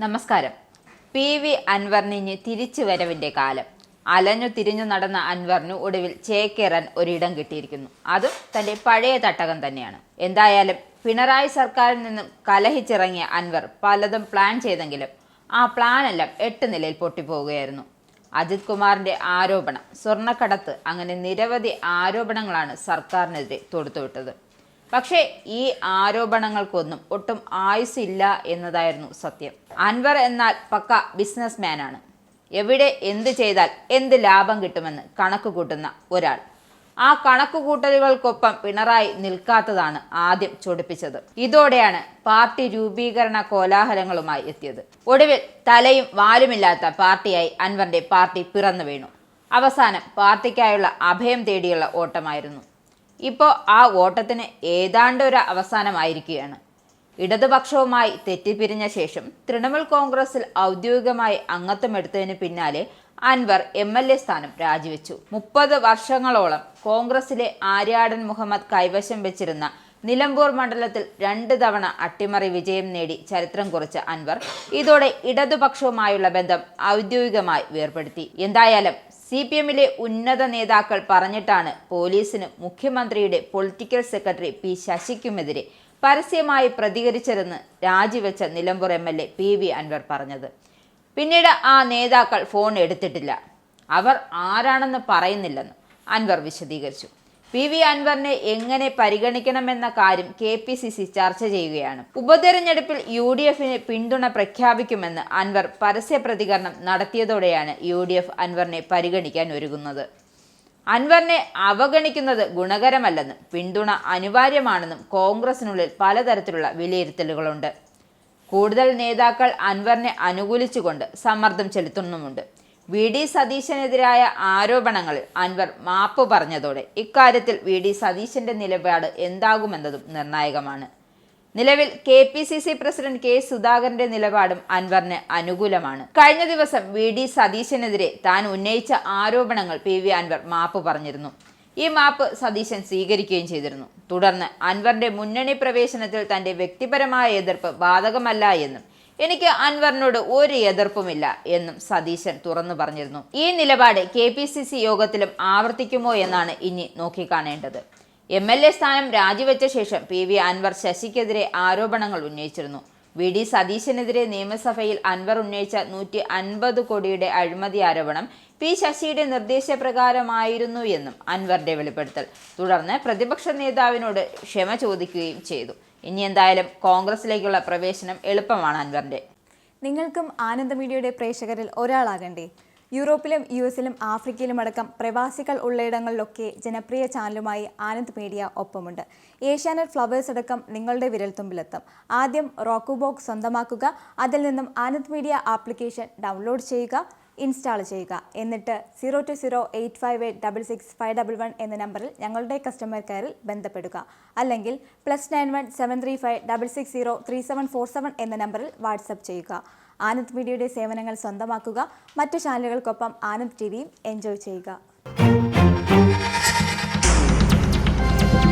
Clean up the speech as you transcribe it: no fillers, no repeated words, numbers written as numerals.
നമസ്കാരം. പി.വി. അൻവറിന് തിരിച്ചുവരവിന്റെ കാലം. അലഞ്ഞു തിരിഞ്ഞു നടന്ന അൻവറിന് ഒടുവിൽ ചേക്കേറാൻ ഒരിടം കിട്ടിയിരിക്കുന്നു. അതും തന്റെ പഴയ തട്ടകം തന്നെയാണ്. എന്തായാലും പിണറായി സർക്കാരിൽ നിന്നും കലഹിച്ചിറങ്ങിയ അൻവർ പലതും പ്ലാൻ ചെയ്തെങ്കിലും ആ പ്ലാനെല്ലാം 8 നിലയിൽ പൊട്ടിപ്പോവുകയായിരുന്നു. അജിത് കുമാറിന്റെ ആരോപണം, സ്വർണ്ണക്കടത്ത്, അങ്ങനെ നിരവധി ആരോപണങ്ങളാണ് സർക്കാരിനെതിരെ തൊടുത്തുവിട്ടത്. പക്ഷേ ഈ ആരോപണങ്ങൾക്കൊന്നും ഒട്ടും ആയുസില്ല എന്നതായിരുന്നു സത്യം. അൻവർ എന്നാൽ പക്ക ബിസിനസ്മാനാണ്. എവിടെ എന്ത് ചെയ്താൽ എന്ത് ലാഭം കിട്ടുമെന്ന് കണക്ക് കൂട്ടുന്ന ഒരാൾ. ആ കണക്കുകൂട്ടലുകൾക്കൊപ്പം പിണറായി നിൽക്കാത്തതാണ് ആദ്യം ചൊടിപ്പിച്ചത്. ഇതോടെയാണ് പാർട്ടി രൂപീകരണ കോലാഹലങ്ങളുമായി എത്തിയത്. ഒടുവിൽ തലയും വാലുമില്ലാത്ത പാർട്ടിയായി അൻവറിന്റെ പാർട്ടി പിറന്നു വീണു. അവസാനം പാർട്ടിക്കായുള്ള അഭയം തേടിയുള്ള ഓട്ടമായിരുന്നു. ഇപ്പോൾ ആ ഓട്ടത്തിന് ഏതാണ്ടൊരു അവസാനമായിരിക്കുകയാണ്. ഇടതുപക്ഷവുമായി തെറ്റിപ്പിരിഞ്ഞ ശേഷം തൃണമൂൽ കോൺഗ്രസിൽ ഔദ്യോഗികമായി അംഗത്വമെടുത്തതിന് പിന്നാലെ അൻവർ MLA സ്ഥാനം രാജിവെച്ചു. 30 വർഷങ്ങളോളം കോൺഗ്രസിലെ ആര്യാടൻ മുഹമ്മദ് കൈവശം വെച്ചിരുന്ന നിലമ്പൂർ മണ്ഡലത്തിൽ 2 തവണ അട്ടിമറി വിജയം നേടി ചരിത്രം കുറിച്ച അൻവർ ഇതോടെ ഇടതുപക്ഷവുമായുള്ള ബന്ധം ഔദ്യോഗികമായി വേർപെടുത്തി. എന്തായാലും CPM-ലെ ഉന്നത നേതാക്കൾ പറഞ്ഞിട്ടാണ് പോലീസിന് മുഖ്യമന്ത്രിയുടെ പൊളിറ്റിക്കൽ സെക്രട്ടറി P. ശശിക്കുമെതിരെ പരസ്യമായി പ്രതികരിച്ചതെന്ന് രാജിവെച്ച നിലമ്പൂർ MLA P.V. അൻവർ പറഞ്ഞത്. പിന്നീട് ആ നേതാക്കൾ ഫോൺ എടുത്തിട്ടില്ല. അവർ ആരാണെന്ന് പറയുന്നില്ലെന്ന് അൻവർ വിശദീകരിച്ചു. P.V. അൻവറിനെ എങ്ങനെ പരിഗണിക്കണമെന്ന കാര്യം KPCC ചർച്ച ചെയ്യുകയാണ്. ഉപതെരഞ്ഞെടുപ്പിൽ UDF-ന് പിന്തുണ പ്രഖ്യാപിക്കുമെന്ന് അൻവർ പരസ്യ പ്രതികരണം നടത്തിയതോടെയാണ് UDF അൻവറിനെ പരിഗണിക്കാൻ ഒരുങ്ങുന്നത്. അൻവറിനെ അവഗണിക്കുന്നത് ഗുണകരമല്ലെന്നും പിന്തുണ അനിവാര്യമാണെന്നും കോൺഗ്രസിനുള്ളിൽ പലതരത്തിലുള്ള വിലയിരുത്തലുകളുണ്ട്. കൂടുതൽ നേതാക്കൾ അൻവറിനെ അനുകൂലിച്ചുകൊണ്ട് സമ്മർദ്ദം ചെലുത്തുന്നുമുണ്ട്. VD സതീശനെതിരായ ആരോപണങ്ങളിൽ അൻവർ മാപ്പ് പറഞ്ഞതോടെ ഇക്കാര്യത്തിൽ VD സതീശന്റെ നിലപാട് എന്താകുമെന്നതും നിർണായകമാണ്. നിലവിൽ KPCC പ്രസിഡന്റ് K. സുധാകരന്റെ നിലപാടും അൻവറിന് അനുകൂലമാണ്. കഴിഞ്ഞ ദിവസം VD സതീശനെതിരെ താൻ ഉന്നയിച്ച ആരോപണങ്ങൾ P.V. അൻവർ മാപ്പ് പറഞ്ഞിരുന്നു. ഈ മാപ്പ് സതീശൻ സ്വീകരിക്കുകയും ചെയ്തിരുന്നു. തുടർന്ന് അൻവറിന്റെ മുന്നണി പ്രവേശനത്തിൽ തന്റെ വ്യക്തിപരമായ എതിർപ്പ് ബാധകമല്ല എന്നും എനിക്ക് അൻവറിനോട് ഒരു എതിർപ്പുമില്ല എന്നും സതീശൻ തുറന്നു പറഞ്ഞിരുന്നു. ഈ നിലപാട് KPCC യോഗത്തിലും ആവർത്തിക്കുമോ എന്നാണ് ഇനി നോക്കിക്കാണേണ്ടത്. MLA സ്ഥാനം രാജിവെച്ച ശേഷം P.V. അൻവർ ശശിക്കെതിരെ ആരോപണങ്ങൾ ഉന്നയിച്ചിരുന്നു. VD സതീശനെതിരെ നിയമസഭയിൽ അൻവർ ഉന്നയിച്ച 150 കോടിയുടെ അഴിമതി ആരോപണം P. ശശിയുടെ നിർദ്ദേശപ്രകാരമായിരുന്നു എന്നും അൻവറിന്റെ വെളിപ്പെടുത്തൽ. തുടർന്ന് പ്രതിപക്ഷ നേതാവിനോട് ക്ഷമ ചോദിക്കുകയും ചെയ്തു. ഇനി എന്തായാലും കോൺഗ്രസിലേക്കുള്ള പ്രവേശനം എളുപ്പമാണ് അൻവറിന്റെ. നിങ്ങൾക്കും ആനന്ദ മീഡിയയുടെ പ്രേക്ഷകരിൽ ഒരാളാകണ്ടേ? യൂറോപ്പിലും US-ലും ആഫ്രിക്കയിലും അടക്കം പ്രവാസികൾ ഉള്ളയിടങ്ങളിലൊക്കെ ജനപ്രിയ ചാനലുമായി ആനന്ദ് മീഡിയ ഒപ്പമുണ്ട്. ഏഷ്യാനെറ്റ് ഫ്ലവേഴ്സ് അടക്കം നിങ്ങളുടെ വിരൽത്തുമ്പിലെത്തും. ആദ്യം റോക്കു ബോക്സ് സ്വന്തമാക്കുക. അതിൽ നിന്നും ആനന്ദ് മീഡിയ ആപ്ലിക്കേഷൻ ഡൗൺലോഡ് ചെയ്യുക, ഇൻസ്റ്റാൾ ചെയ്യുക. എന്നിട്ട് 02085866511 എന്ന നമ്പറിൽ ഞങ്ങളുടെ കസ്റ്റമർ കെയറിൽ ബന്ധപ്പെടുക. അല്ലെങ്കിൽ +91 735 660 3747 എന്ന നമ്പറിൽ വാട്സപ്പ് ചെയ്യുക. ആനന്ദ് മീഡിയയുടെ സേവനങ്ങൾ സ്വന്തമാക്കുക. മറ്റു ചാനലുകൾക്കൊപ്പം ആനന്ദ് TVയും എൻജോയ് ചെയ്യുക.